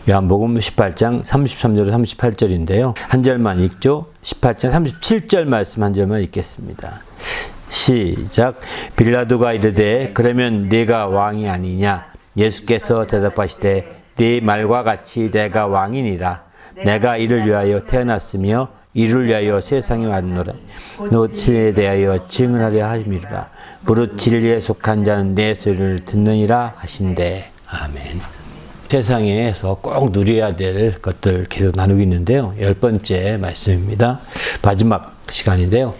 요한복음 18장 33절 38절인데요. 한 절만 읽죠. 18장 37절 말씀 한 절만 읽겠습니다. 시작. 빌라도가 이르되 그러면 네가 왕이 아니냐? 예수께서 대답하시되 네 말과 같이 내가 왕이니라. 내가 이를 위하여 태어났으며 이를 위하여 세상에 왔노라. 노치에 대하여 증언하려 하심이라. 무릇 진리에 속한 자는 내 소리를 듣느니라 하신대. 아멘. 세상에서 꼭 누려야 될 것들 계속 나누고 있는데요. 10번째 말씀입니다. 마지막 시간인데요.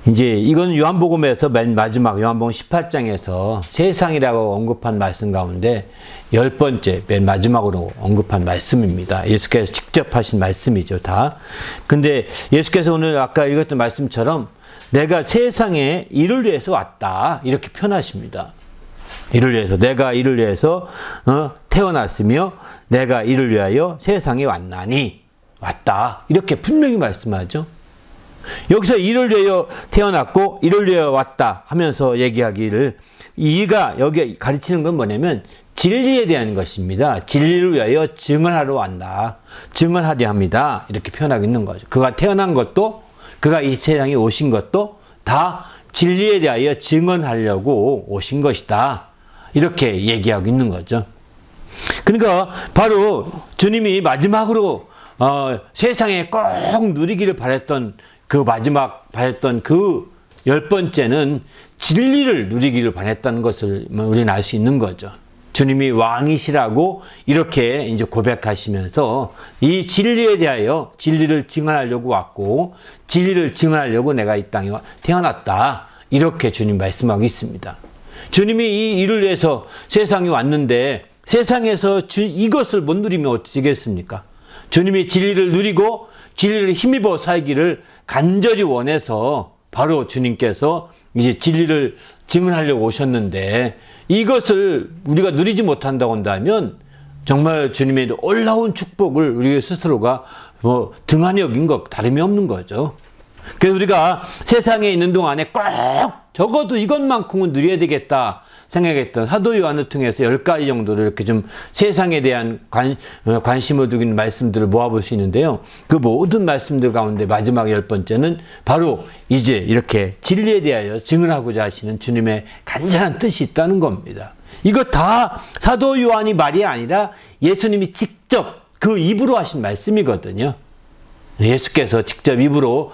이제 이건 요한복음에서 맨 마지막 요한복음 18장에서 세상이라고 언급한 말씀 가운데 10번째 맨 마지막으로 언급한 말씀입니다. 예수께서 직접 하신 말씀이죠, 다. 근데 예수께서 오늘 아까 읽었던 말씀처럼 내가 세상에 이를 위해서 왔다, 이렇게 표현하십니다. 이를 위해서, 내가 이를 위해서 태어났으며 내가 이를 위하여 세상에 왔나니, 왔다, 이렇게 분명히 말씀하죠. 여기서 이를 위하여 태어났고 이를 위하여 왔다 하면서 얘기하기를, 이가 여기 가르치는 건 뭐냐면 진리에 대한 것입니다. 진리를 위하여 증언하러 왔다, 증언하려 합니다, 이렇게 표현하고 있는 거죠. 그가 태어난 것도, 그가 이 세상에 오신 것도 다 진리에 대하여 증언하려고 오신 것이다, 이렇게 얘기하고 있는 거죠. 그러니까 바로 주님이 마지막으로 세상에 꼭 누리기를 바랬던 그 마지막 바랬던 그 10번째는 진리를 누리기를 바랬다는 것을 우리는 알 수 있는 거죠. 주님이 왕이시라고 이렇게 이제 고백하시면서 이 진리에 대하여 진리를 증언하려고 왔고, 진리를 증언하려고 내가 이 땅에 태어났다, 이렇게 주님 말씀하고 있습니다. 주님이 이 일을 위해서 세상에 왔는데 세상에서 이것을 못 누리면 어찌겠습니까? 주님이 진리를 누리고 진리를 힘입어 살기를 간절히 원해서 바로 주님께서 이제 진리를 증언하려고 오셨는데, 이것을 우리가 누리지 못한다고 한다면 정말 주님의 놀라운 축복을 우리 스스로가 등한히 여긴 것 다름이 없는 거죠. 그래서 우리가 세상에 있는 동안에 꼭 적어도 이것만큼은 누려야 되겠다 생각했던 사도 요한을 통해서 10가지 정도를 이렇게 좀 세상에 대한 관심을 두고 있는 말씀들을 모아볼 수 있는데요. 그 모든 말씀들 가운데 마지막 10번째는 바로 이제 이렇게 진리에 대하여 증언하고자 하시는 주님의 간절한 뜻이 있다는 겁니다. 이거 다 사도 요한이 말이 아니라 예수님이 직접 그 입으로 하신 말씀이거든요. 예수께서 직접 입으로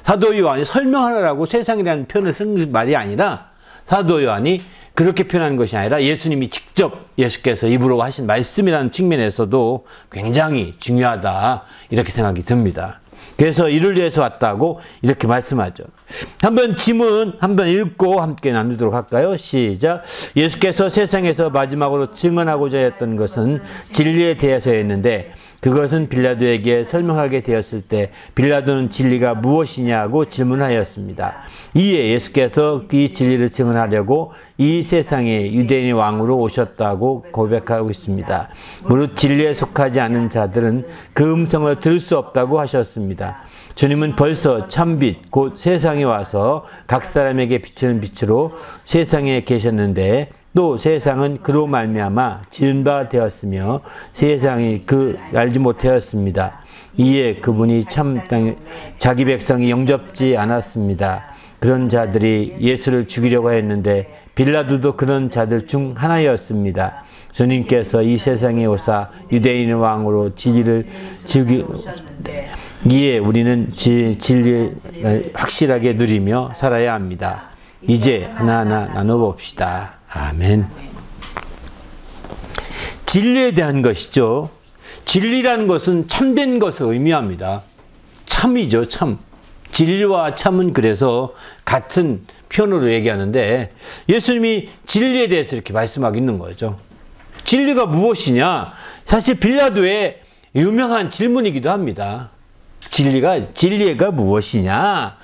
사도 요한이 설명하라고 세상이라는 표현을 쓴 말이 아니라, 사도 요한이 그렇게 표현하는 것이 아니라 예수님이 직접 예수께서 입으로 하신 말씀이라는 측면에서도 굉장히 중요하다, 이렇게 생각이 듭니다. 그래서 이를 위해서 왔다고 이렇게 말씀하죠. 한번 지문 한번 읽고 함께 나누도록 할까요? 시작. 예수께서 세상에서 마지막으로 증언하고자 했던 것은 진리에 대해서였는데 그것은 빌라도에게 설명하게 되었을 때 빌라도는 진리가 무엇이냐고 질문하였습니다. 이에 예수께서 이 진리를 증언하려고 이 세상에 유대인의 왕으로 오셨다고 고백하고 있습니다. 무릇 진리에 속하지 않은 자들은 그 음성을 들을 수 없다고 하셨습니다. 주님은 벌써 참빛 곧 세상에 와서 각 사람에게 비추는 빛으로 세상에 계셨는데 또 세상은 그로 말미암아 지은 바 되었으며 세상이 그 알지 못하였습니다. 이에 그분이 참 땅에 자기 백성이 영접지 않았습니다. 그런 자들이 예수를 죽이려고 했는데 빌라도도 그런 자들 중 하나였습니다. 주님께서 이 세상에 오사 유대인의 왕으로 진리를 이에 우리는 진리를 확실하게 누리며 살아야 합니다. 이제 하나하나 나눠봅시다. 아멘. 진리에 대한 것이죠. 진리라는 것은 참된 것을 의미합니다. 참이죠, 참. 진리와 참은 그래서 같은 표현으로 얘기하는데 진리님이 진리에 대해서 이렇게 말씀하고 있는 거죠. 진리가 무엇이냐? 사실 빌라도의 유명한 질문이기도 합니다. 진리가 무엇이냐?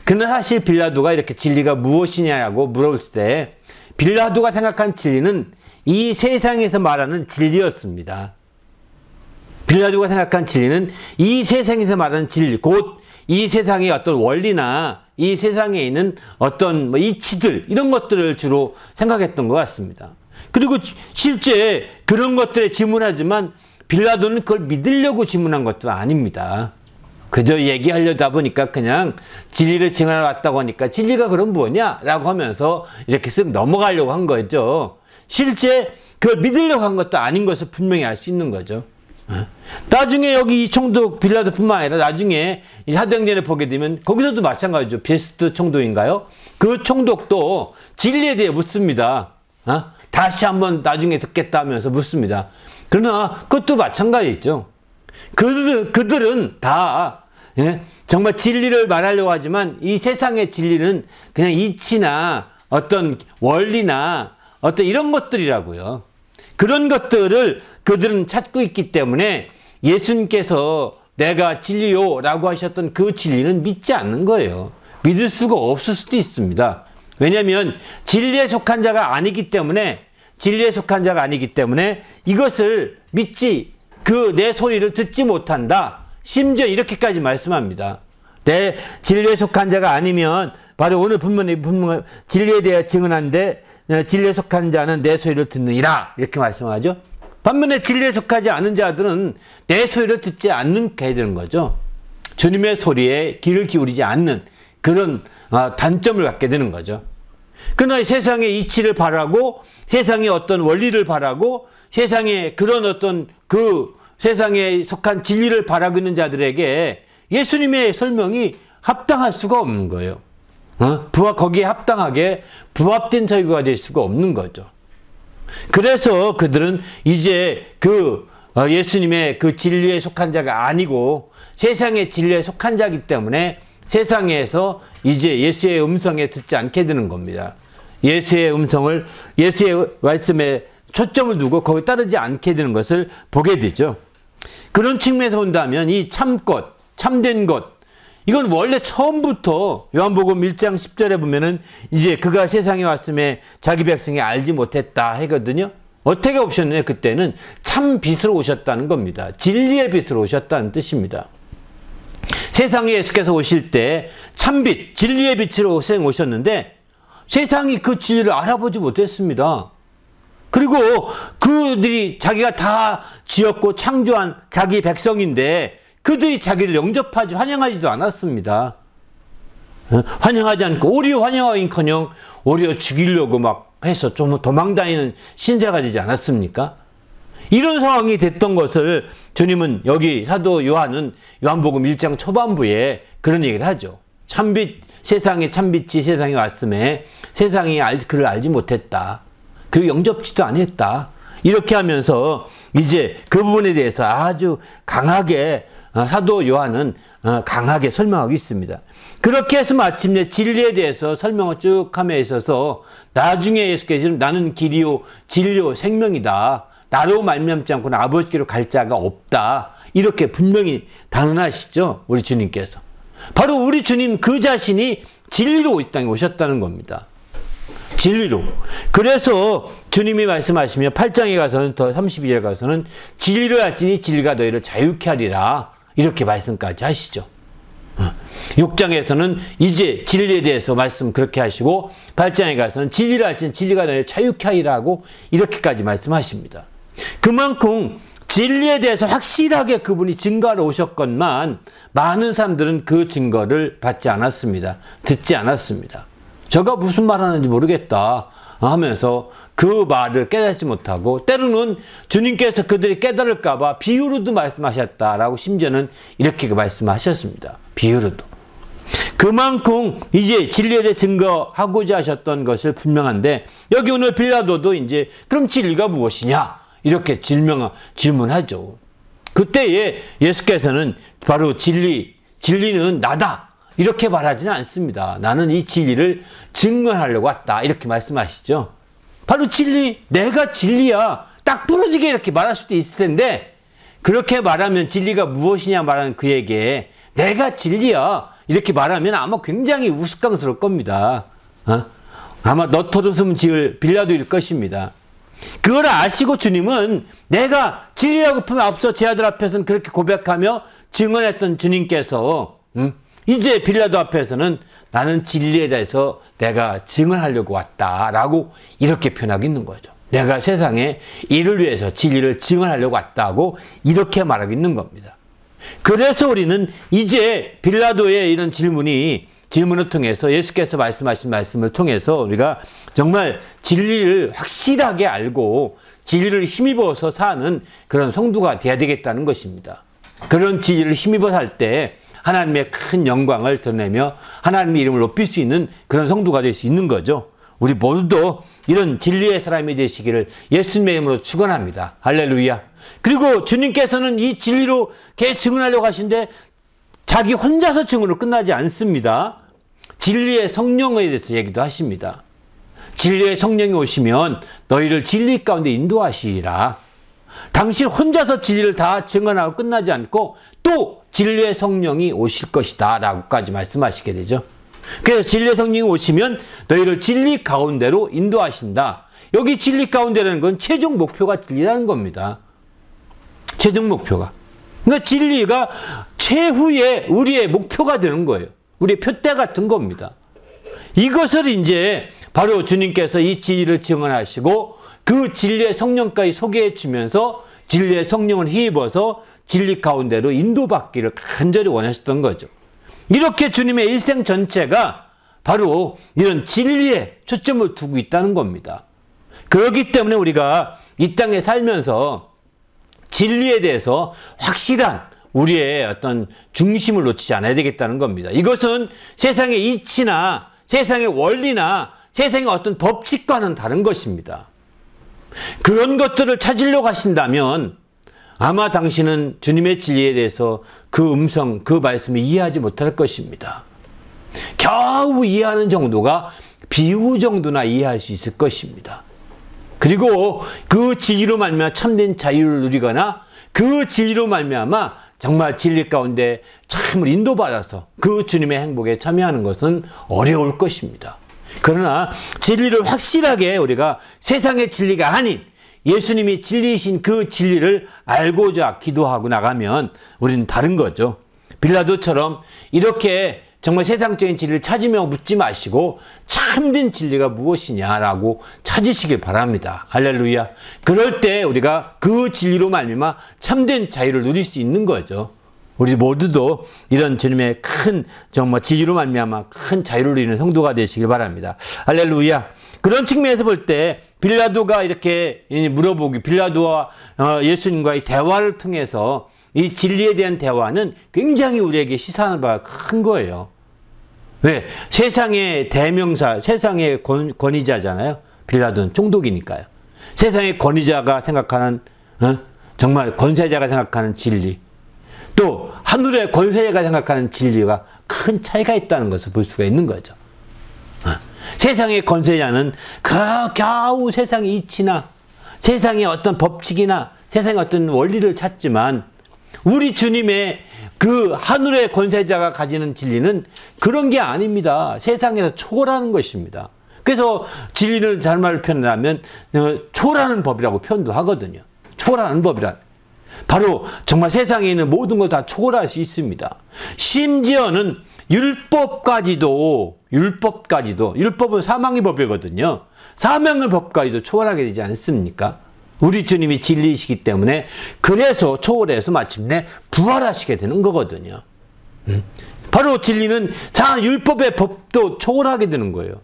근데 사실 빌라도가 이렇게 진리가 무엇이냐고 물었을 때 빌라도가 생각한 진리는 이 세상에서 말하는 진리였습니다. 빌라도가 생각한 진리는 이 세상에서 말하는 진리, 곧 이 세상의 어떤 원리나 이 세상에 있는 어떤 이치들, 이런 것들을 주로 생각했던 것 같습니다. 그리고 실제 그런 것들에 질문하지만 빌라도는 그걸 믿으려고 질문한 것도 아닙니다. 그저 얘기하려다 보니까 그냥 진리를 증언하러 왔다고 하니까 진리가 그럼 뭐냐? 라고 하면서 이렇게 쓱 넘어가려고 한 거죠. 실제 그걸 믿으려고 한 것도 아닌 것을 분명히 알 수 있는 거죠. 나중에 여기 이 총독 빌라도뿐만 아니라 나중에 이 사도행전에 보게 되면 거기서도 마찬가지죠. 베스트 총독인가요? 그 총독도 진리에 대해 묻습니다. 다시 한번 나중에 듣겠다 하면서 묻습니다. 그러나 그것도 마찬가지죠. 그들은 다 정말 진리를 말하려고 하지만 이 세상의 진리는 그냥 이치나 어떤 원리나 어떤 이런 것들이라고요. 그런 것들을 그들은 찾고 있기 때문에 예수님께서 내가 진리요 라고 하셨던 그 진리는 믿지 않는 거예요. 믿을 수가 없을 수도 있습니다. 왜냐하면 진리에 속한 자가 아니기 때문에 이것을 믿지 내 소리를 듣지 못한다. 심지어 이렇게까지 말씀합니다. 내 진리에 속한 자가 아니면 바로 오늘 분명히 진리에 대해 증언하는데 진리에 속한 자는 내 소리를 듣느니라 이렇게 말씀하죠. 반면에 진리에 속하지 않은 자들은 내 소리를 듣지 않게 되는 거죠. 주님의 소리에 귀를 기울이지 않는 그런 단점을 갖게 되는 거죠. 그러나 세상의 이치를 바라고 세상의 어떤 원리를 바라고 세상의 그런 어떤 그 세상에 속한 진리를 바라고 있는 자들에게 예수님의 설명이 합당할 수가 없는 거예요. 거기에 합당하게 부합된 설교가 될 수가 없는 거죠. 그래서 그들은 이제 예수님의 그 진리에 속한 자가 아니고 세상의 진리에 속한 자이기 때문에 세상에서 이제 예수의 음성에 듣지 않게 되는 겁니다. 예수의 말씀에 초점을 두고 거기에 따르지 않게 되는 것을 보게 되죠. 그런 측면에서 본다면 이 참것, 참된 것, 이건 원래 처음부터 요한복음 1장 10절에 보면은 이제 그가 세상에 왔음에 자기 백성이 알지 못했다 하거든요. 어떻게 오셨느냐? 그때는 참 빛으로 오셨다는 겁니다. 진리의 빛으로 오셨다는 뜻입니다. 세상에 예수께서 오실 때 참빛, 진리의 빛으로 오셨는데 세상이 그 진리를 알아보지 못했습니다. 그리고 그들이 자기가 다 지었고 창조한 자기 백성인데 그들이 자기를 영접하지 환영하지도 않았습니다. 환영하지 않고 오히려 환영하긴커녕 오히려 죽이려고 막 해서 좀 도망다니는 신세가 되지 않았습니까? 이런 상황이 됐던 것을 주님은 여기 사도 요한은 요한복음 1장 초반부에 그런 얘기를 하죠. 참빛, 세상에 참빛이 세상에 왔음에 세상이 그를 알지 못했다. 그리고 영접지도 않았다. 이렇게 하면서 이제 그 부분에 대해서 아주 강하게 사도 요한은 강하게 설명하고 있습니다. 그렇게 해서 마침내 진리에 대해서 설명을 쭉 함에 있어서 나중에 예수께서 나는 길이요 진리요 생명이다. 나로 말미암지 않고는 아버지께로 갈 자가 없다. 이렇게 분명히 단언하시죠. 우리 주님께서. 바로 우리 주님 그 자신이 진리로 이 땅에 오셨다는 겁니다. 진리로. 그래서 주님이 말씀하시며 8장에 가서는 더 32절에 가서는 진리를 알지니 진리가 너희를 자유케 하리라. 이렇게 말씀까지 하시죠. 6장에서는 이제 진리에 대해서 말씀 그렇게 하시고 8장에 가서는 진리를 알지니 진리가 너희를 자유케 하리라고 이렇게까지 말씀하십니다. 그만큼 진리에 대해서 확실하게 그분이 증거하러 오셨건만 많은 사람들은 그 증거를 받지 않았습니다. 듣지 않았습니다. 저가 무슨 말 하는지 모르겠다 하면서 그 말을 깨닫지 못하고 때로는 주님께서 그들이 깨달을까 봐 비유로도 말씀하셨다라고 심지어는 이렇게 말씀하셨습니다. 비유로도. 그만큼 이제 진리에 대해 증거하고자 하셨던 것을 분명한데 여기 오늘 빌라도도 이제 그럼 진리가 무엇이냐? 이렇게 질문하죠. 그때에 예수께서는 바로 진리는 나다. 이렇게 말하지는 않습니다. 나는 이 진리를 증언하려고 왔다. 이렇게 말씀하시죠. 바로 진리, 내가 진리야. 딱 부러지게 이렇게 말할 수도 있을 텐데 그렇게 말하면 진리가 무엇이냐 말하는 그에게 내가 진리야. 이렇게 말하면 아마 굉장히 우스꽝스러울 겁니다. 아마 너터웃음 지을 빌라도일 것입니다. 그걸 아시고 주님은 내가 진리라고 품에 앞서 제 아들 앞에서는 그렇게 고백하며 증언했던 주님께서 이제 빌라도 앞에서는 나는 진리에 대해서 내가 증언하려고 왔다라고 이렇게 표현하고 있는 거죠. 내가 세상에 이를 위해서 진리를 증언하려고 왔다고 이렇게 말하고 있는 겁니다. 그래서 우리는 이제 빌라도의 이런 질문을 통해서 예수께서 말씀하신 말씀을 통해서 우리가 정말 진리를 확실하게 알고 진리를 힘입어서 사는 그런 성도가 돼야 되겠다는 것입니다. 그런 진리를 힘입어 살 때 하나님의 큰 영광을 드러내며 하나님의 이름을 높일 수 있는 그런 성도가 될 수 있는 거죠. 우리 모두도 이런 진리의 사람이 되시기를 예수님의 이름으로 축원합니다. 할렐루야. 그리고 주님께서는 이 진리로 계속 증언하려고 하시는데 자기 혼자서 증언으로 끝나지 않습니다. 진리의 성령에 대해서 얘기도 하십니다. 진리의 성령이 오시면 너희를 진리 가운데 인도하시리라. 당신 혼자서 진리를 다 증언하고 끝나지 않고 또 진리의 성령이 오실 것이다 라고까지 말씀하시게 되죠. 그래서 진리의 성령이 오시면 너희를 진리 가운데로 인도하신다. 여기 진리 가운데라는 건 최종 목표가 진리라는 겁니다. 최종 목표가. 그러니까 진리가 최후의 우리의 목표가 되는 거예요. 우리의 표대 같은 겁니다. 이것을 이제 바로 주님께서 이 진리를 증언하시고 그 진리의 성령까지 소개해 주면서 진리의 성령을 힘입어서 진리 가운데로 인도받기를 간절히 원하셨던 거죠. 이렇게 주님의 일생 전체가 바로 이런 진리에 초점을 두고 있다는 겁니다. 그렇기 때문에 우리가 이 땅에 살면서 진리에 대해서 확실한 우리의 어떤 중심을 놓치지 않아야 되겠다는 겁니다. 이것은 세상의 이치나 세상의 원리나 세상의 어떤 법칙과는 다른 것입니다. 그런 것들을 찾으려고 하신다면 아마 당신은 주님의 진리에 대해서 그 음성, 그 말씀을 이해하지 못할 것입니다. 겨우 이해하는 정도가 비유 정도나 이해할 수 있을 것입니다. 그리고 그 진리로 말미암아 참된 자유를 누리거나 그 진리로 말미암아 정말 진리 가운데 참을 인도받아서 그 주님의 행복에 참여하는 것은 어려울 것입니다. 그러나 진리를 확실하게 우리가 세상의 진리가 아닌 예수님이 진리이신 그 진리를 알고자 기도하고 나가면 우리는 다른 거죠. 빌라도처럼 이렇게 정말 세상적인 진리를 찾으며 묻지 마시고 참된 진리가 무엇이냐라고 찾으시길 바랍니다. 할렐루야. 그럴 때 우리가 그 진리로 말미암아 참된 자유를 누릴 수 있는 거죠. 우리 모두도 이런 주님의 큰 정말 진리로 말미암아 큰 자유를 누리는 성도가 되시길 바랍니다. 할렐루야. 그런 측면에서 볼 때 빌라도가 이렇게 물어보기, 빌라도와 예수님과의 대화를 통해서 이 진리에 대한 대화는 굉장히 우리에게 시사하는 바가 큰 거예요. 왜? 세상의 대명사, 세상의 권위자잖아요. 빌라도는 총독이니까요. 세상의 권위자가 생각하는 정말 권세자가 생각하는 진리, 또 하늘의 권세자가 생각하는 진리가 큰 차이가 있다는 것을 볼 수가 있는 거죠. 세상의 권세자는 겨우 세상의 이치나 세상의 어떤 법칙이나 세상의 어떤 원리를 찾지만 우리 주님의 그 하늘의 권세자가 가지는 진리는 그런 게 아닙니다. 세상에서 초월하는 것입니다. 그래서 진리를 잘말 표현하면 초월하는 법이라고 표현도 하거든요. 초월하는 법이라. 바로 정말 세상에 있는 모든 걸 다 초월할 수 있습니다. 심지어는 율법까지도 율법은 사망의 법이거든요. 사망의 법까지도 초월하게 되지 않습니까? 우리 주님이 진리이시기 때문에 그래서 초월해서 마침내 부활하시게 되는 거거든요. 바로 진리는 율법의 법도 초월하게 되는 거예요.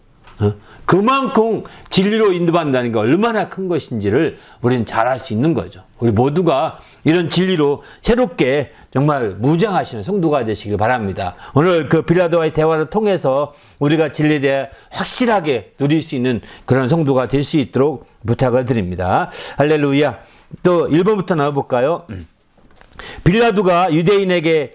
그만큼 진리로 인도받는다는 게 얼마나 큰 것인지를 우리는 잘 알 수 있는 거죠. 우리 모두가 이런 진리로 새롭게 정말 무장하시는 성도가 되시길 바랍니다. 오늘 그 빌라도와의 대화를 통해서 우리가 진리에 대해 확실하게 누릴 수 있는 그런 성도가 될 수 있도록 부탁을 드립니다. 할렐루야. 또 1번부터 나와볼까요? 빌라도가 유대인에게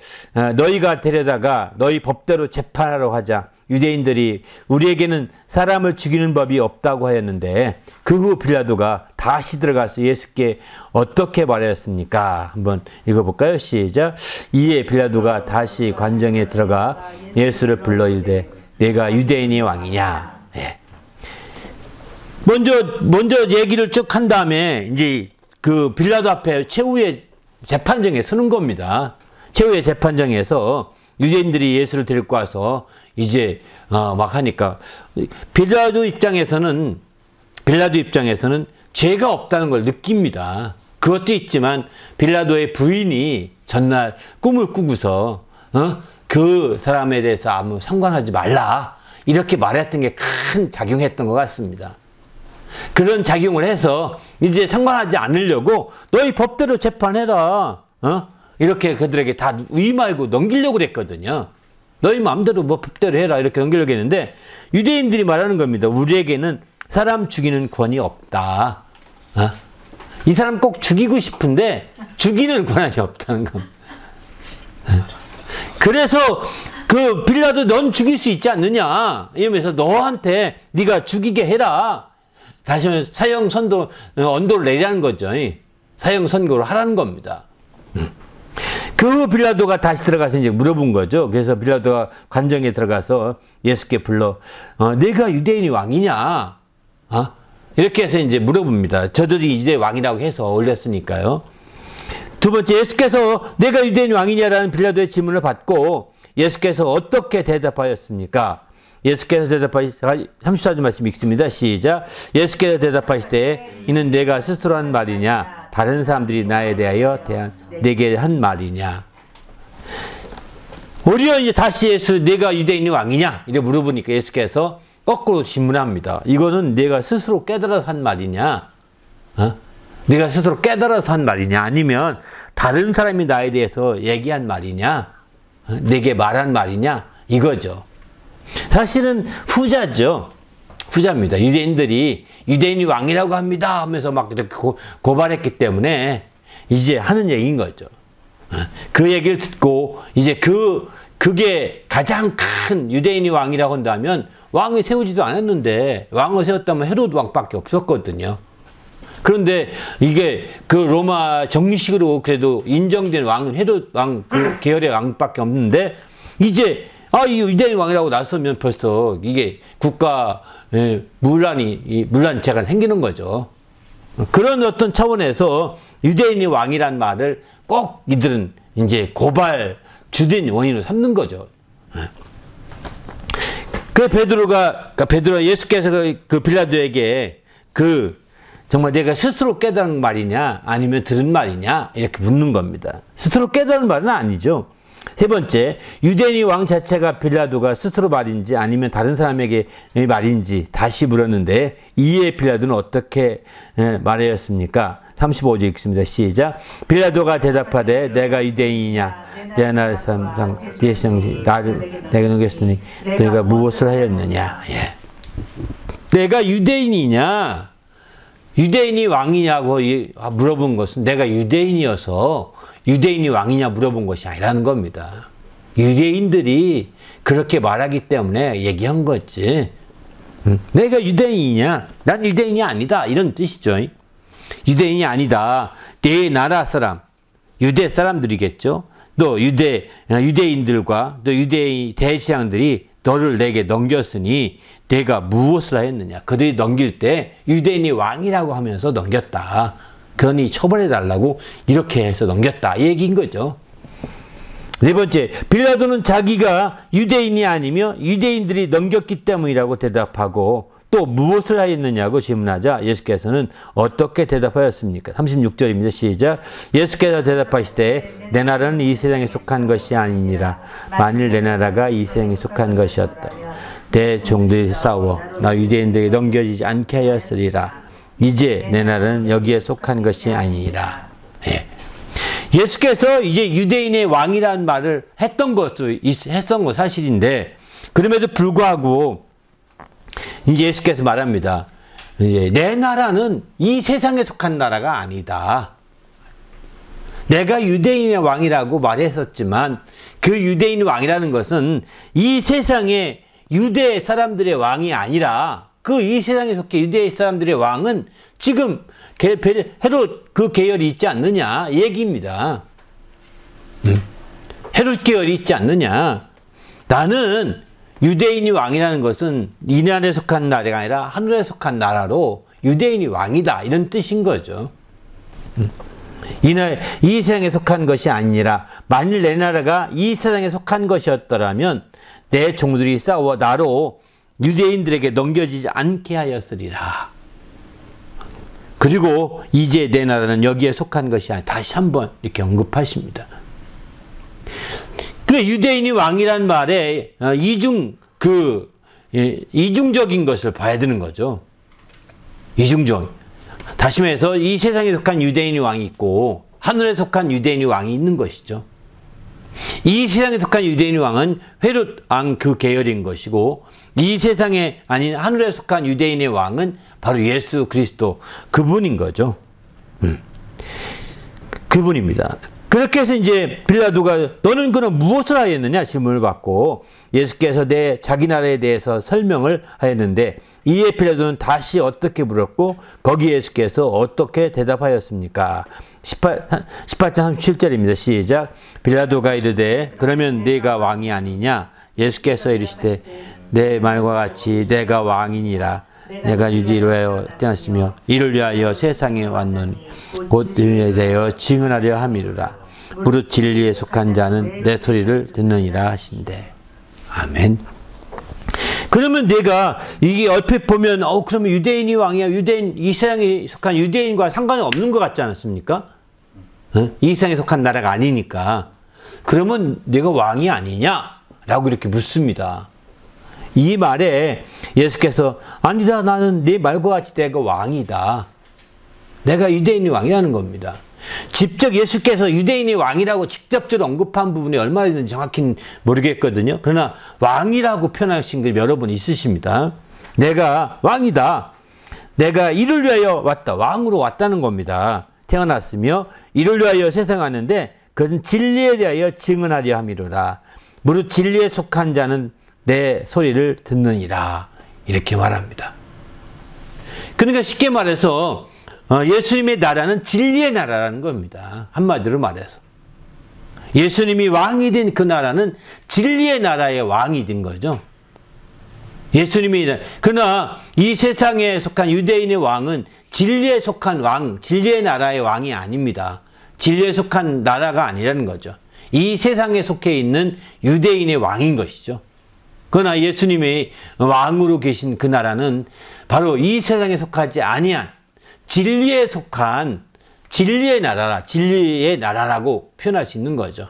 너희가 데려다가 너희 법대로 재판하러 하자. 유대인들이 우리에게는 사람을 죽이는 법이 없다고 하였는데 그 후 빌라도가 다시 들어가서 예수께 어떻게 말하였습니까? 한번 읽어볼까요? 시작. 이에 빌라도가 다시 관정에 들어가 예수를 불러 이르되 내가 유대인의 왕이냐? 예. 먼저 얘기를 쭉 한 다음에 이제 그 빌라도 앞에 최후의 재판정에 서는 겁니다. 최후의 재판정에서 유대인들이 예수를 데리고 와서 이제 막 하니까 빌라도 입장에서는 죄가 없다는 걸 느낍니다. 그것도 있지만 빌라도의 부인이 전날 꿈을 꾸고서 그 사람에 대해서 아무 상관하지 말라 이렇게 말했던 게 큰 작용했던 것 같습니다. 그런 작용을 해서 이제 상관하지 않으려고 너희 법대로 재판해라 이렇게 그들에게 다 위임하고 넘기려고 그랬거든요. 너희 마음대로 뭐 법대로 해라 이렇게 넘기려고 했는데 유대인들이 말하는 겁니다. 우리에게는 사람 죽이는 권이 없다. 이 사람 꼭 죽이고 싶은데 죽이는 권한이 없다는 겁니다. 그래서 그 빌라도 넌 죽일 수 있지 않느냐 이러면서 너한테 네가 죽이게 해라. 다시 말해서 사형 선도 언도를 내리라는 거죠. 사형 선고를 하라는 겁니다. 그 빌라도가 다시 들어가서 이제 물어본 거죠. 그래서 빌라도가 관정에 들어가서 예수께 불러 내가 유대인이 왕이냐? 이렇게 해서 이제 물어봅니다. 저들이 이제 왕이라고 해서 올렸으니까요. 두 번째, 예수께서 내가 유대인 왕이냐라는 빌라도의 질문을 받고 예수께서 어떻게 대답하였습니까? 예수께서 대답하시되 34절 말씀 읽습니다. 시작. 예수께서 대답하시되 이는 내가 스스로 한 말이냐 다른 사람들이 나에 대하여 내게 한 말이냐. 오히려 이제 다시 예수 내가 유대인이 왕이냐 이렇게 물어보니까 예수께서 거꾸로 질문합니다. 이거는 내가 스스로 깨달아서 한 말이냐? 내가 스스로 깨달아서 한 말이냐? 아니면 다른 사람이 나에 대해서 얘기한 말이냐? 내게 말한 말이냐? 이거죠. 사실은 후자죠. 후자입니다. 유대인들이 유대인이 왕이라고 합니다 하면서 막 이렇게 고발했기 때문에 이제 하는 얘기인 거죠. 그 얘기를 듣고 이제 그게 가장 큰 유대인이 왕이라고 한다면 왕을 세우지도 않았는데 왕을 세웠다면 헤로드 왕밖에 없었거든요. 그런데 이게 그 로마 정식으로 그래도 인정된 왕은 헤로드 왕 그 계열의 왕밖에 없는데 이제 이 유대인 왕이라고 나서면 벌써 이게 국가 문란체가 생기는 거죠. 그런 어떤 차원에서 유대인이 왕이란 말을 꼭 이들은 이제 고발 주된 원인으로 삼는 거죠. 그 베드로가 예수께서 그 빌라도에게 정말 내가 스스로 깨달은 말이냐 아니면 들은 말이냐 이렇게 묻는 겁니다. 스스로 깨달은 말은 아니죠. 세 번째, 유대인이 왕 자체가 빌라도가 스스로 말인지 아니면 다른 사람에게 말인지 다시 물었는데 이에 빌라도는 어떻게 말하였습니까? 35절 읽습니다. 시작. 빌라도가 대답하되 내가 유대인이냐 내 나라 사람 예수님 나를 내가 넘겼으니 너희가 무엇을 하였느냐. 내가 유대인이냐 유대인이 왕이냐고 물어본 것은 내가 유대인이어서 유대인이 왕이냐 물어본 것이 아니라는 겁니다. 유대인들이 그렇게 말하기 때문에 얘기한 거지. 내가 유대인이냐? 난 유대인이 아니다. 이런 뜻이죠. 유대인이 아니다. 내 나라 사람, 유대 사람들이겠죠. 또 유대인들과 또 유대인 대제사장들이 너를 내게 넘겼으니 내가 무엇을 하였느냐. 그들이 넘길 때 유대인이 왕이라고 하면서 넘겼다. 그러니 처벌해달라고 이렇게 해서 넘겼다. 이 얘기인 거죠. 네 번째, 빌라도는 자기가 유대인이 아니며 유대인들이 넘겼기 때문이라고 대답하고 또 무엇을 하였느냐고 질문하자 예수께서는 어떻게 대답하였습니까? 36절입니다. 시작. 예수께서 대답하시되 내 나라는 이 세상에 속한 것이 아니니라. 만일 내 나라가 이 세상에 속한 것이었다. 내 종들이 싸워 나 유대인들에게 넘겨지지 않게 하였으리라. 이제 내 나라는 여기에 속한 것이 아니니라. 예수께서 이제 유대인의 왕이라는 말을 했던 건 사실인데 그럼에도 불구하고 이제 예수께서 말합니다. 이제 내 나라는 이 세상에 속한 나라가 아니다. 내가 유대인의 왕이라고 말했었지만 그 유대인 왕이라는 것은 이 세상의 유대 사람들의 왕이 아니라 그 이 세상에 속해 유대 사람들의 왕은 지금 헤롯 그 계열이 있지 않느냐 이 얘기입니다. 헤롯 계열이 있지 않느냐. 나는 유대인이 왕이라는 것은 이 나라에 속한 나라가 아니라 하늘에 속한 나라로 유대인이 왕이다 이런 뜻인 거죠. 이 세상에 속한 것이 아니라 만일 내 나라가 이 세상에 속한 것이었더라면 내 종들이 싸워 나로 유대인들에게 넘겨지지 않게 하였으리라. 그리고 이제 내 나라는 여기에 속한 것이 아니라 다시 한번 이렇게 언급하십니다. 그 유대인이 왕이란 말에 이중적인 것을 봐야 되는 거죠. 이중적. 다시 말해서 이 세상에 속한 유대인이 왕이 있고 하늘에 속한 유대인이 왕이 있는 것이죠. 이 세상에 속한 유대인의 왕은 헤롯 왕 그 계열인 것이고, 이 세상에 아닌 하늘에 속한 유대인의 왕은 바로 예수 그리스도 그분인 거죠. 그분입니다. 그렇게 해서 이제 빌라도가 너는 그럼 무엇을 하였느냐 질문을 받고 예수께서 자기 나라에 대해서 설명을 하였는데, 이에 빌라도는 다시 어떻게 물었고 거기에 예수께서 어떻게 대답하였습니까? 18장 37절입니다. 시작. 빌라도가 이르되 그러면 네가 왕이 아니냐? 예수께서 이르시되 내 말과 같이 내가 왕이니라. 내가 유대인을 위하여 태어났으며 이를 위하여 세상에 왔노니 곧 이에 대하여 증언하려 함이로라. 무릇 진리에 속한 자는 내 소리를 듣느니라 하신대. 아멘. 그러면 내가 이게 얼핏 보면 그러면 유대인이 왕이야. 이 세상에 속한 유대인과 상관이 없는 것 같지 않습니까? 이 세상에 속한 나라가 아니니까. 그러면 내가 왕이 아니냐? 라고 이렇게 묻습니다. 이 말에 예수께서 아니다, 나는 네 말과 같이 내가 왕이다. 내가 유대인이 왕이라는 겁니다. 직접 예수께서 유대인이 왕이라고 직접적으로 언급한 부분이 얼마나 있는지 정확히 모르겠거든요. 그러나 왕이라고 표현하신 게 여러 번 있으십니다. 내가 왕이다. 내가 이를 위하여 왔다. 왕으로 왔다는 겁니다. 태어났으며 이를 위하여 세상에 왔는데 그것은 진리에 대하여 증언하려 함이로라. 무릇 진리에 속한 자는 내 소리를 듣느니라. 이렇게 말합니다. 그러니까 쉽게 말해서 예수님의 나라는 진리의 나라라는 겁니다. 한마디로 말해서. 예수님이 왕이 된 그 나라는 진리의 나라의 왕이 된 거죠. 그러나 이 세상에 속한 유대인의 왕은 진리에 속한 왕, 진리의 나라의 왕이 아닙니다. 진리에 속한 나라가 아니라는 거죠. 이 세상에 속해 있는 유대인의 왕인 것이죠. 그러나 예수님이 왕으로 계신 그 나라는 바로 이 세상에 속하지 아니한 진리에 속한 진리의 나라라고 표현할 수 있는 거죠.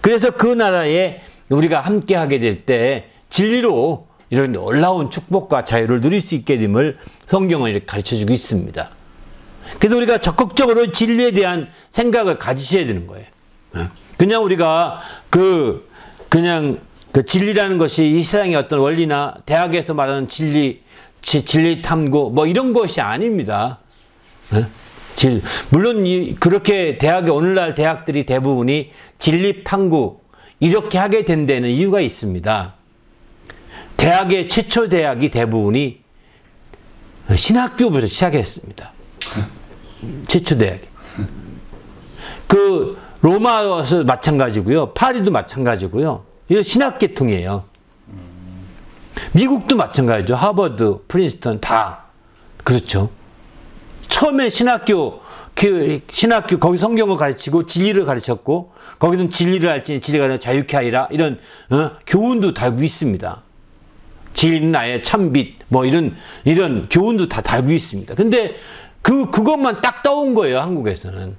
그래서 그 나라에 우리가 함께 하게 될 때 진리로 이런 놀라운 축복과 자유를 누릴 수 있게 됨을 성경은 이렇게 가르쳐주고 있습니다. 그래서 우리가 적극적으로 진리에 대한 생각을 가지셔야 되는 거예요. 그냥 우리가 그 진리라는 것이 이 세상의 어떤 원리나 대학에서 말하는 진리 탐구 뭐 이런 것이 아닙니다. 물론 그렇게 오늘날 대학들이 대부분이 진리 탐구 이렇게 하게 된 데는 이유가 있습니다. 최초 대학이 대부분이 신학교부터 시작했습니다. 최초 대학이. 로마에서 마찬가지고요. 파리도 마찬가지고요. 이런 신학계통이에요. 미국도 마찬가지죠. 하버드, 프린스턴 다 그렇죠. 처음에 신학교 거기 성경을 가르치고 진리를 가르쳤고 거기는 진리를 알지 진리가 아니라 자유케 하리라 이런 교훈도 달고 있습니다. 진리는 나의 참빛 뭐 이런 교훈도 다 달고 있습니다. 근데 그것만 딱 떠온 거예요, 한국에서는.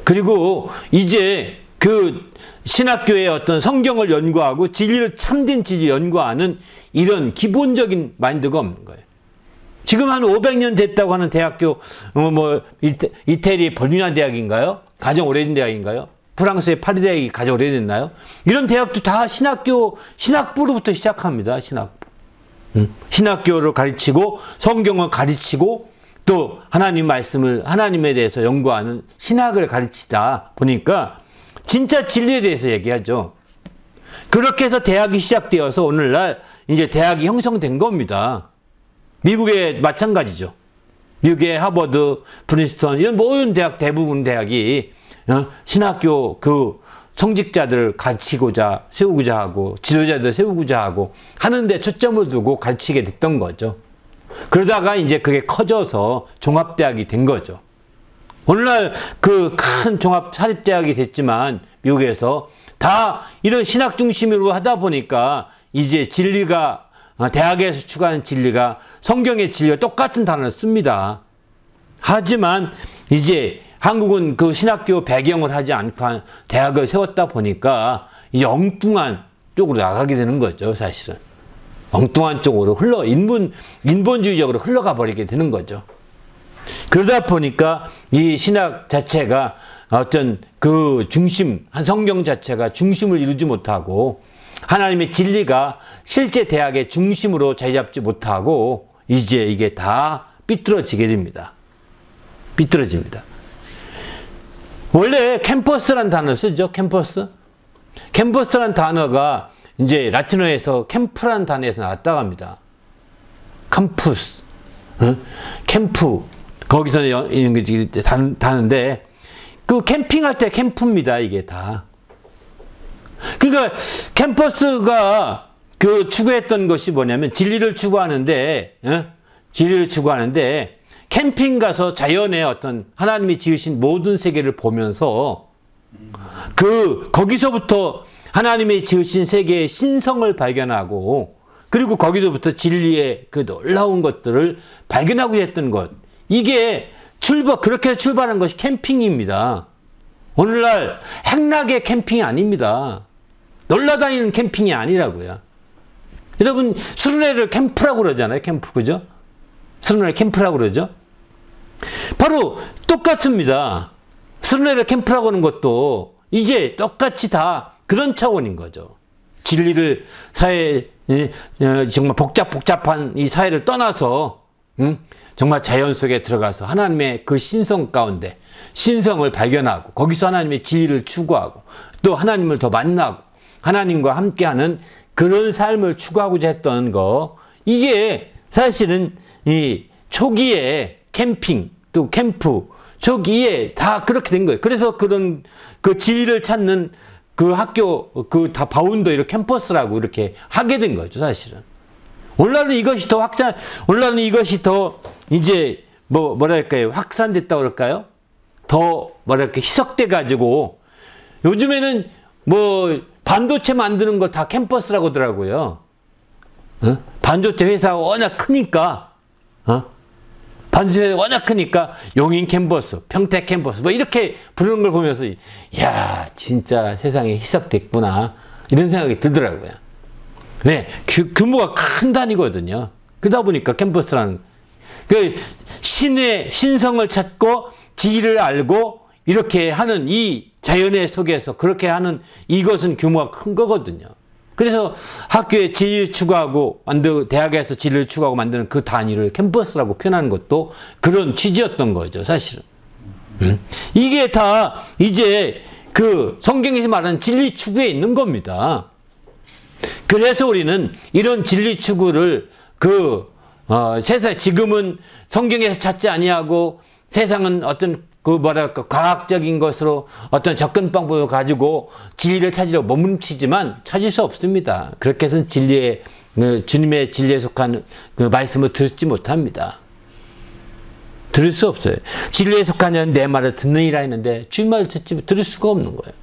그리고 이제 그 신학교의 어떤 성경을 연구하고 참된 진리를 연구하는 이런 기본적인 마인드가 없는 거예요. 지금 한 500년 됐다고 하는 대학교, 이태리 볼리나 대학인가요? 가장 오래된 대학인가요? 프랑스의 파리 대학이 가장 오래됐나요? 이런 대학도 다 신학부로부터 시작합니다. 신학교를 가르치고 성경을 가르치고 또 하나님에 대해서 연구하는 신학을 가르치다 보니까 진짜 진리에 대해서 얘기하죠. 그렇게 해서 대학이 시작되어서 오늘날 이제 대학이 형성된 겁니다. 미국에 마찬가지죠. 미국의 하버드, 프린스턴 이런 모든 대부분 대학이 신학교 성직자들을 세우고자 하고 지도자들을 세우고자 하고 하는데 초점을 두고 가르치게 됐던 거죠. 그러다가 이제 그게 커져서 종합대학이 된 거죠. 오늘날 그 큰 종합 사립대학이 됐지만 미국에서 다 이런 신학 중심으로 하다 보니까 이제 대학에서 추구하는 진리가 성경의 진리와 똑같은 단어를 씁니다. 하지만 이제 한국은 그 신학교 배경을 하지 않고 대학을 세웠다 보니까 이제 엉뚱한 쪽으로 나가게 되는 거죠, 사실은. 엉뚱한 쪽으로 인본주의적으로 흘러가 버리게 되는 거죠. 그러다 보니까 이 신학 자체가 어떤 그 중심, 한 성경 자체가 중심을 이루지 못하고 하나님의 진리가 실제 대학의 중심으로 자리 잡지 못하고 이제 이게 다 삐뚤어지게 됩니다. 삐뚤어집니다. 원래 캠퍼스란 단어를 쓰죠. 캠퍼스. 캠퍼스란 단어가 이제 라틴어에서 캠프란 단어에서 나왔다고 합니다. 캠푸스. 캠프. 거기서 있는 게 단어인데 그 캠핑할 때 캠프입니다. 이게 다. 그러니까 캠퍼스가 그 추구했던 것이 뭐냐면 진리를 추구하는데 캠핑 가서 자연의 어떤 하나님이 지으신 모든 세계를 보면서 거기서부터 하나님이 지으신 세계의 신성을 발견하고 그리고 거기서부터 진리의 그 놀라운 것들을 발견하고 했던 것. 이게 그렇게 출발한 것이 캠핑입니다. 오늘날 행락의 캠핑이 아닙니다. 놀러다니는 캠핑이 아니라고요. 여러분, 수련회를 캠프라고 그러잖아요. 캠프, 그죠? 수련회 캠프라고 그러죠? 바로 똑같습니다. 수련회를 캠프라고 하는 것도 이제 똑같이 다 그런 차원인 거죠. 진리를 정말 복잡한 이 사회를 떠나서, 정말 자연 속에 들어가서 하나님의 그 신성 가운데 신성을 발견하고 거기서 하나님의 진리를 추구하고 또 하나님을 더 만나고 하나님과 함께하는 그런 삶을 추구하고자 했던 거, 이게 사실은 이 초기에 캠핑 또 캠프 초기에 다 그렇게 된 거예요. 그래서 그런 그 진리를 찾는 그 학교 다 바운더리로 캠퍼스라고 이렇게 하게 된 거죠, 사실은. 오늘날은 이것이 더 이제 뭐랄까요, 확산됐다고 그럴까요? 더 뭐랄까 희석돼 가지고 요즘에는 반도체 만드는 거 다 캠퍼스라고 하더라고요. 반도체 회사가 워낙 크니까 반도체 회사가 워낙 크니까 용인 캠퍼스, 평택 캠퍼스 이렇게 부르는 걸 보면서 야, 진짜 세상에 희석됐구나 이런 생각이 들더라고요. 네, 규모가 큰 단위거든요. 그러다 보니까 캠퍼스라는 신성을 찾고 진리를 알고 이렇게 하는 이 자연의 속에서 그렇게 하는 이것은 규모가 큰 거거든요. 그래서 학교에 진리를 추구하고 대학에서 진리를 추구하고 만드는 그 단위를 캠퍼스라고 표현하는 것도 그런 취지였던 거죠, 사실은. 이게 다 이제 그 성경에서 말하는 진리 추구에 있는 겁니다. 그래서 우리는 이런 진리 추구를 세상 지금은 성경에서 찾지 아니하고 세상은 어떤 과학적인 것으로 어떤 접근 방법을 가지고 진리를 찾으려고 몸부림치지만 찾을 수 없습니다. 그렇게 해서는 주님의 진리에 속한 그 말씀을 듣지 못합니다. 들을 수 없어요. 진리에 속하는 내 말을 듣느니라 했는데 주님 말을 들을 수가 없는 거예요.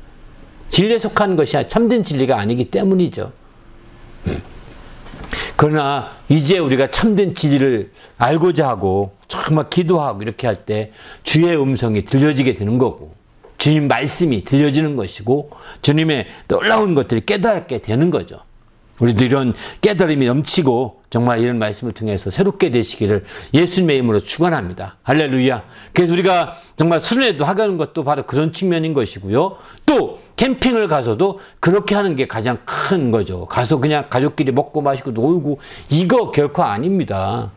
진리에 속한 것이 참된 진리가 아니기 때문이죠. 그러나 이제 우리가 참된 진리를 알고자 하고 정말 기도하고 이렇게 할 때 주의 음성이 들려지게 되는 거고 주님 말씀이 들려지는 것이고 주님의 놀라운 것들이 깨닫게 되는 거죠. 우리도 이런 깨달음이 넘치고 정말 이런 말씀을 통해서 새롭게 되시기를 예수님의 이름으로 축원합니다. 할렐루야. 그래서 우리가 정말 수련회도 하는 것도 바로 그런 측면인 것이고요. 또 캠핑을 가서도 그렇게 하는 게 가장 큰 거죠. 가서 그냥 가족끼리 먹고 마시고 놀고 이거 결코 아닙니다.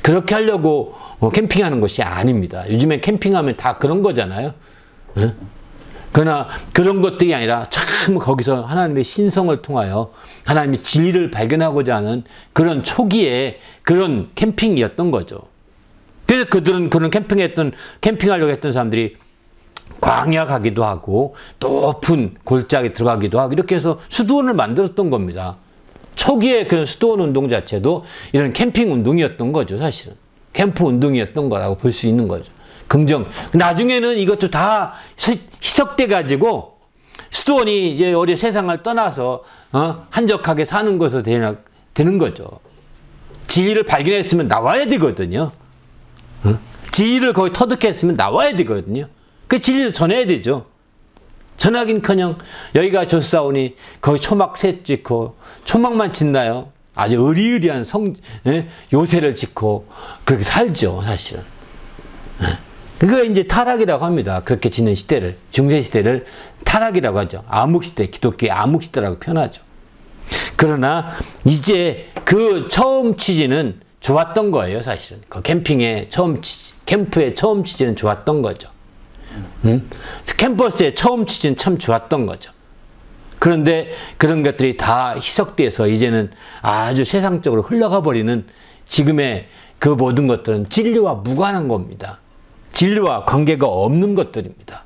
그렇게 하려고 캠핑하는 것이 아닙니다. 요즘에 캠핑하면 다 그런 거잖아요. 그러나 그런 것들이 아니라 참 거기서 하나님의 신성을 통하여 하나님의 진리를 발견하고자 하는 그런 초기에 그런 캠핑이었던 거죠. 그래서 그들은 그런 캠핑하려고 했던 사람들이 광야 가기도 하고 높은 골짜기 들어가기도 하고 이렇게 해서 수도원을 만들었던 겁니다. 초기에 그런 수도원 운동 자체도 이런 캠핑 운동이었던 거죠, 사실은. 캠프 운동이었던 거라고 볼 수 있는 거죠. 나중에는 이것도 다 희석돼 가지고 수도원이 이제 우리 세상을 떠나서 한적하게 사는 것으로 되는 거죠. 진리를 발견했으면 나와야 되거든요. 진리를 거기 터득했으면 나와야 되거든요. 그 진리를 전해야 되죠. 전하긴커녕 여기가 좋사오니 거기 초막 셋 짓고 초막만 짓나요? 아주 의리의리한 요새를 짓고 그렇게 살죠, 사실은. 그거 이제 타락이라고 합니다. 그렇게 짓는 시대를, 중세 시대를 타락이라고 하죠. 암흑시대, 기독교의 암흑시대라고 표현하죠. 그러나 이제 그 처음 취지는 좋았던 거예요, 사실은. 그 캠핑의 처음 취지, 캠프의 처음 취지는 좋았던 거죠. 캠퍼스의 처음 취지는 참 좋았던 거죠. 그런데 그런 것들이 다 희석돼서 이제는 아주 세상적으로 흘러가 버리는 지금의 그 모든 것들은 진리와 무관한 겁니다. 진리와 관계가 없는 것들입니다.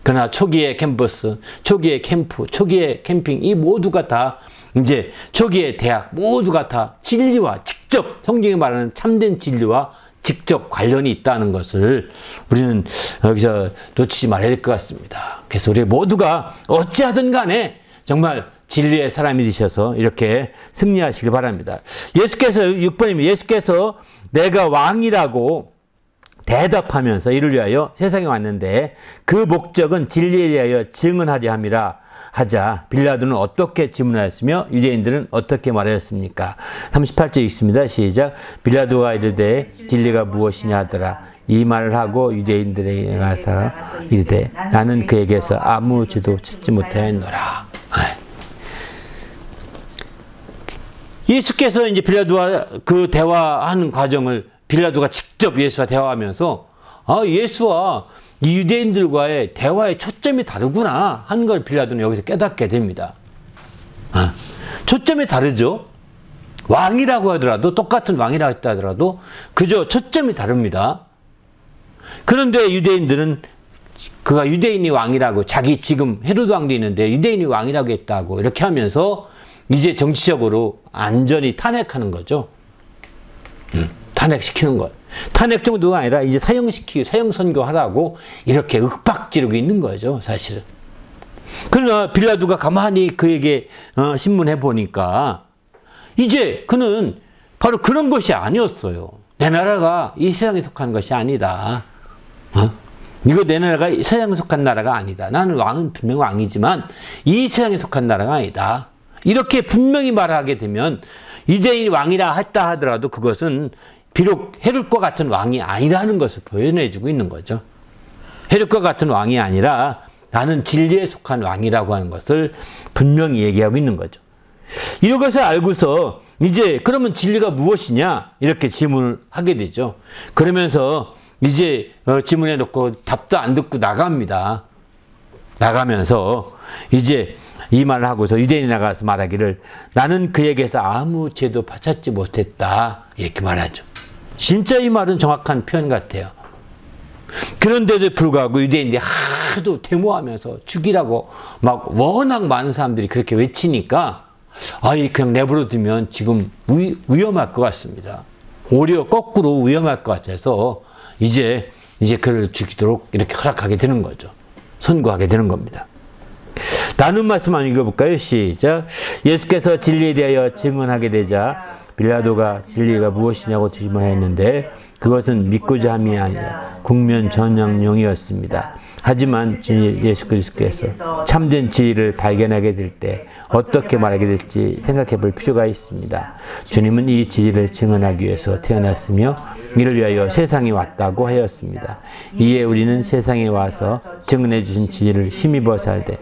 그러나 초기의 캠퍼스, 초기의 캠프, 초기의 캠핑 이 모두가 다 이제 초기의 대학 모두가 다 진리와 직접 성경이 말하는 참된 진리와 직접 관련이 있다는 것을 우리는 여기서 놓치지 말아야 될 것 같습니다. 그래서 우리 모두가 어찌하든 간에 정말 진리의 사람이 되셔서 이렇게 승리하시길 바랍니다. 예수께서 6번입니다. 예수께서 내가 왕이라고 대답하면서 이를 위하여 세상에 왔는데 그 목적은 진리에 대하여 증언하려 함이라 하자 빌라도는 어떻게 질문하였으며 유대인들은 어떻게 말하였습니까? 38절 읽습니다. 시작. 빌라도가 이르되 진리가 무엇이냐 하더라. 이 말을 하고 유대인들에게 가서 이르되 나는 그에게서 아무 죄도 찾지 못하였노라. 예수께서 이제 빌라도와 그 대화하는 과정을 빌라도가 직접 예수와 대화하면서 예수와 이 유대인들과의 대화의 초점이 다르구나 하는 걸 빌라도는 여기서 깨닫게 됩니다. 초점이 다르죠. 왕이라고 하더라도 똑같은 왕이라고 했다 하더라도 그저 초점이 다릅니다. 그런데 유대인들은 그가 유대인이 왕이라고 자기 지금 헤로드 왕도 있는데 유대인이 왕이라고 했다고 이렇게 하면서 이제 정치적으로 완전히 탄핵하는 거죠. 탄핵시키는 것. 탄핵 정도가 아니라 이제 사형 선고하라고 이렇게 윽박지르고 있는 거죠, 사실은. 그러나 빌라도가 가만히 그에게 신문해 보니까 이제 그는 바로 그런 것이 아니었어요. 내 나라가 이 세상에 속한 것이 아니다. 이거 내 나라가 세상에 속한 나라가 아니다. 나는 왕은 분명 왕이지만 이 세상에 속한 나라가 아니다. 이렇게 분명히 말하게 되면 유대인이 왕이라 했다 하더라도 그것은 비록 헤롯과 같은 왕이 아니라는 것을 보여내주고 있는 거죠. 헤롯과 같은 왕이 아니라 나는 진리에 속한 왕이라고 하는 것을 분명히 얘기하고 있는 거죠. 이것을 알고서 이제 그러면 진리가 무엇이냐 이렇게 질문을 하게 되죠. 그러면서 이제 질문해 놓고 답도 안 듣고 나갑니다. 나가면서 이제 이 말을 하고서 유대인이 나가서 말하기를 나는 그에게서 아무 죄도 찾지 못했다 이렇게 말하죠. 진짜 이 말은 정확한 표현 같아요. 그런데도 불구하고 유대인들이 하도 데모하면서 죽이라고 막 워낙 많은 사람들이 그렇게 외치니까 그냥 내버려 두면 지금 위험할 것 같습니다. 오히려 거꾸로 위험할 것 같아서 이제 그를 죽이도록 이렇게 허락하게 되는 거죠. 선고하게 되는 겁니다. 나눈 말씀 한번 읽어볼까요? 시작. 예수께서 진리에 대하여 증언하게 되자 빌라도가 진리가 무엇이냐고 질문했는데 그것은 믿고자 함이 아니라 국면 전향용이었습니다. 하지만 예수 그리스도께서 참된 진리를 발견하게 될 때 어떻게 말하게 될지 생각해 볼 필요가 있습니다. 주님은 이 진리를 증언하기 위해서 태어났으며 이를 위하여 세상에 왔다고 하였습니다. 이에 우리는 세상에 와서 증언해 주신 진리를 힘입어 살되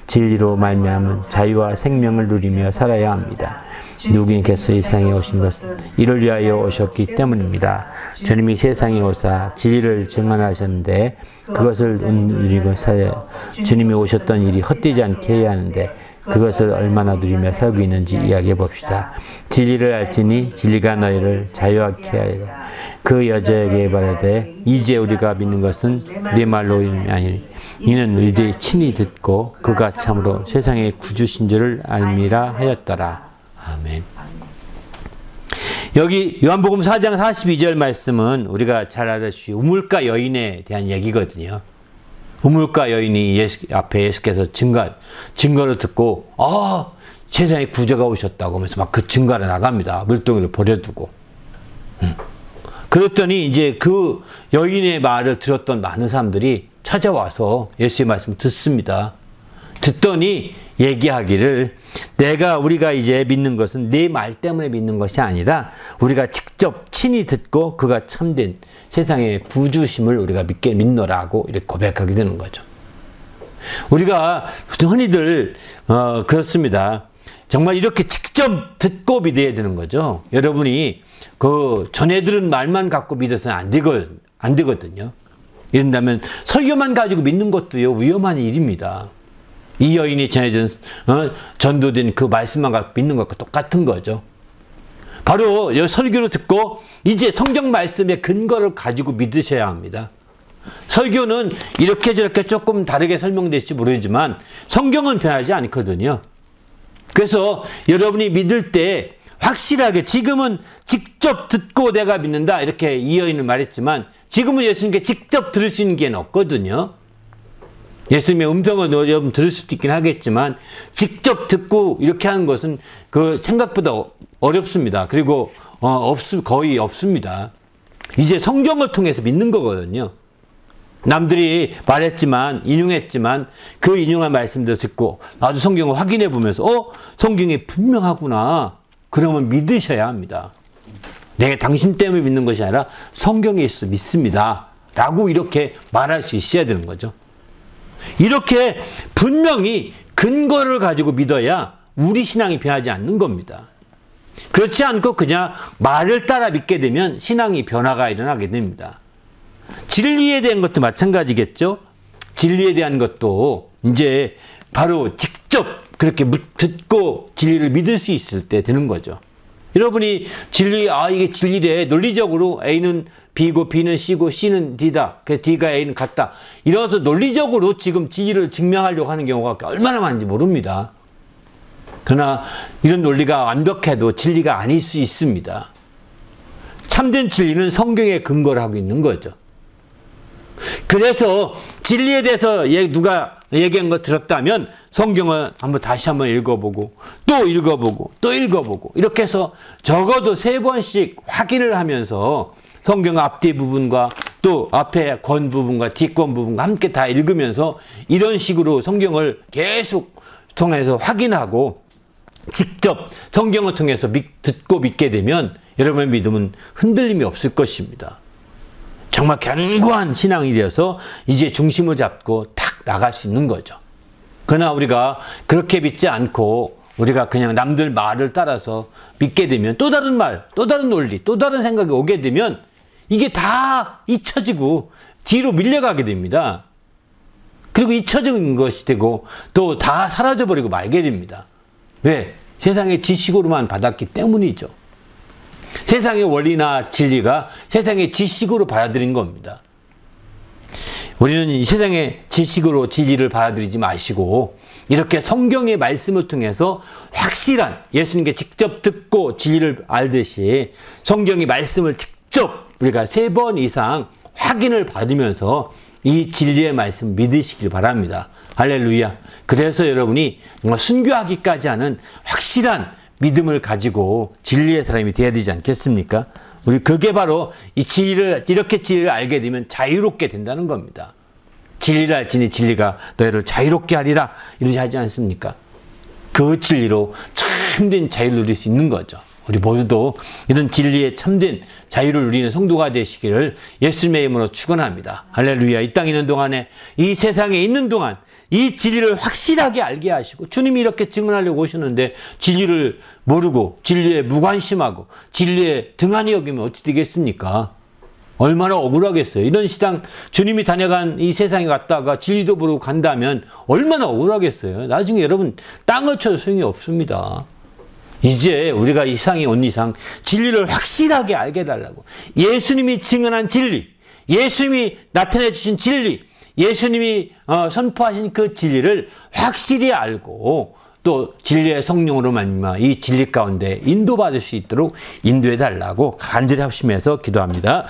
진리로 말미암은 자유와 생명을 누리며 살아야 합니다. 누구인께서 이 세상에 오신 것은 이를 위하여 오셨기 때문입니다. 주님이 세상에 오사 진리를 증언하셨는데 그것을 누리고 살아야 주님이 오셨던 일이 헛되지 않게 해야 하는데 그것을 얼마나 누리며 살고 있는지 이야기해 봅시다. 진리를 알지니 진리가 너희를 자유하게 하리라. 그 여자에게 말하되 이제 우리가 믿는 것은 네 말로 아니니 이는 너희들이 친히 듣고 그가 참으로 세상의 구주신 줄을 알미라 하였더라. 아멘. 여기 요한복음 4장 42절 말씀은 우리가 잘 알다시피 우물가 여인에 대한 얘기거든요. 우물가 여인이 앞에 예수께서 증거를 듣고 세상에 구주가 오셨다고 하면서 막 그 증거를 나갑니다. 물동이를 버려두고. 그랬더니 이제 그 여인의 말을 들었던 많은 사람들이 찾아와서 예수의 말씀을 듣습니다. 듣더니 얘기하기를 우리가 이제 믿는 것은 네 말 때문에 믿는 것이 아니라 우리가 직접 친히 듣고 그가 참된 세상의 구주심을 우리가 믿노라고 이렇게 고백하게 되는 거죠. 우리가 흔히들 그렇습니다. 정말 이렇게 직접 듣고 믿어야 되는 거죠. 여러분이 전에 들은 말만 갖고 믿어서는 안 되거든요. 이런다면 설교만 가지고 믿는 것도요, 위험한 일입니다. 이 여인이 전도된 그 말씀만 갖고 믿는 것과 똑같은 거죠. 바로 설교를 듣고 이제 성경 말씀의 근거를 가지고 믿으셔야 합니다. 설교는 이렇게 저렇게 조금 다르게 설명될지 모르지만 성경은 변하지 않거든요. 그래서 여러분이 믿을 때 확실하게 지금은 직접 듣고 내가 믿는다 이렇게 이 여인은 말했지만 지금은 예수님께 직접 들을 수 있는 게 없거든요. 예수님의 음성을 여러분 들을 수도 있긴 하겠지만 직접 듣고 이렇게 하는 것은 생각보다 어렵습니다. 그리고 거의 없습니다. 이제 성경을 통해서 믿는 거거든요. 남들이 말했지만 인용했지만 그 인용한 말씀들을 듣고 나도 성경을 확인해 보면서 성경이 분명하구나. 그러면 믿으셔야 합니다. 내가 당신 때문에 믿는 것이 아니라 성경에 있어 믿습니다. 라고 이렇게 말할 수 있어야 되는 거죠. 이렇게 분명히 근거를 가지고 믿어야 우리 신앙이 변하지 않는 겁니다. 그렇지 않고 그냥 말을 따라 믿게 되면 신앙이 변화가 일어나게 됩니다. 진리에 대한 것도 마찬가지겠죠. 진리에 대한 것도 이제 바로 직접 그렇게 듣고 진리를 믿을 수 있을 때 되는 거죠. 여러분이 이게 진리래. 논리적으로 A는 B고 B는 C고 C는 D다. 그래서 D가 A는 같다. 이래서 논리적으로 지금 진리를 증명하려고 하는 경우가 얼마나 많은지 모릅니다. 그러나 이런 논리가 완벽해도 진리가 아닐 수 있습니다. 참된 진리는 성경에 근거를 하고 있는 거죠. 그래서 진리에 대해서 누가 얘기한 거 들었다면 성경을 다시 한번 읽어보고 또 읽어보고 또 읽어보고 이렇게 해서 적어도 3번씩 확인을 하면서 성경 앞뒤 부분과 또 앞에 권 부분과 뒷권 부분과 함께 다 읽으면서 이런 식으로 성경을 계속 통해서 확인하고 직접 성경을 통해서 듣고 믿게 되면 여러분의 믿음은 흔들림이 없을 것입니다. 정말 견고한 신앙이 되어서 이제 중심을 잡고 탁 나갈 수 있는 거죠. 그러나 우리가 그렇게 믿지 않고 우리가 그냥 남들 말을 따라서 믿게 되면 또 다른 말, 또 다른 논리, 또 다른 생각이 오게 되면 이게 다 잊혀지고 뒤로 밀려가게 됩니다. 그리고 잊혀진 것이 되고 또 다 사라져버리고 말게 됩니다. 왜? 세상의 지식으로만 받았기 때문이죠. 세상의 원리나 진리가 세상의 지식으로 받아들인 겁니다. 우리는 이 세상의 지식으로 진리를 받아들이지 마시고 이렇게 성경의 말씀을 통해서 확실한 예수님께 직접 듣고 진리를 알듯이 성경의 말씀을 직접 우리가 3번 이상 확인을 받으면서 이 진리의 말씀 믿으시길 바랍니다. 할렐루야. 그래서 여러분이 정말 순교하기까지 하는 확실한 믿음을 가지고 진리의 사람이 되어야 되지 않겠습니까? 그게 바로 이렇게 진리를 알게 되면 자유롭게 된다는 겁니다. 진리를 알지니 진리가 너희를 자유롭게 하리라. 이러지 하지 않습니까? 그 진리로 참된 자유를 누릴 수 있는 거죠. 우리 모두도 이런 진리의 참된 자유를 누리는 성도가 되시기를 예수님의 이름으로 축원합니다. 할렐루야. 이 땅에 있는 동안에 이 세상에 있는 동안 이 진리를 확실하게 알게 하시고 주님이 이렇게 증언하려고 오셨는데 진리를 모르고 진리에 무관심하고 진리에 등한히 여기면 어떻게 되겠습니까? 얼마나 억울하겠어요. 이런 시장 주님이 다녀간 이 세상에 갔다가 진리도 모르고 간다면 얼마나 억울하겠어요. 나중에 여러분 땅을 쳐도 소용이 없습니다. 이제 우리가 이 세상에 온 이상 진리를 확실하게 알게 해달라고. 예수님이 증언한 진리, 예수님이 나타내 주신 진리, 예수님이 선포하신 그 진리를 확실히 알고 또 진리의 성령으로 말미암아 이 진리 가운데 인도받을 수 있도록 인도해 달라고 간절히 합심해서 기도합니다.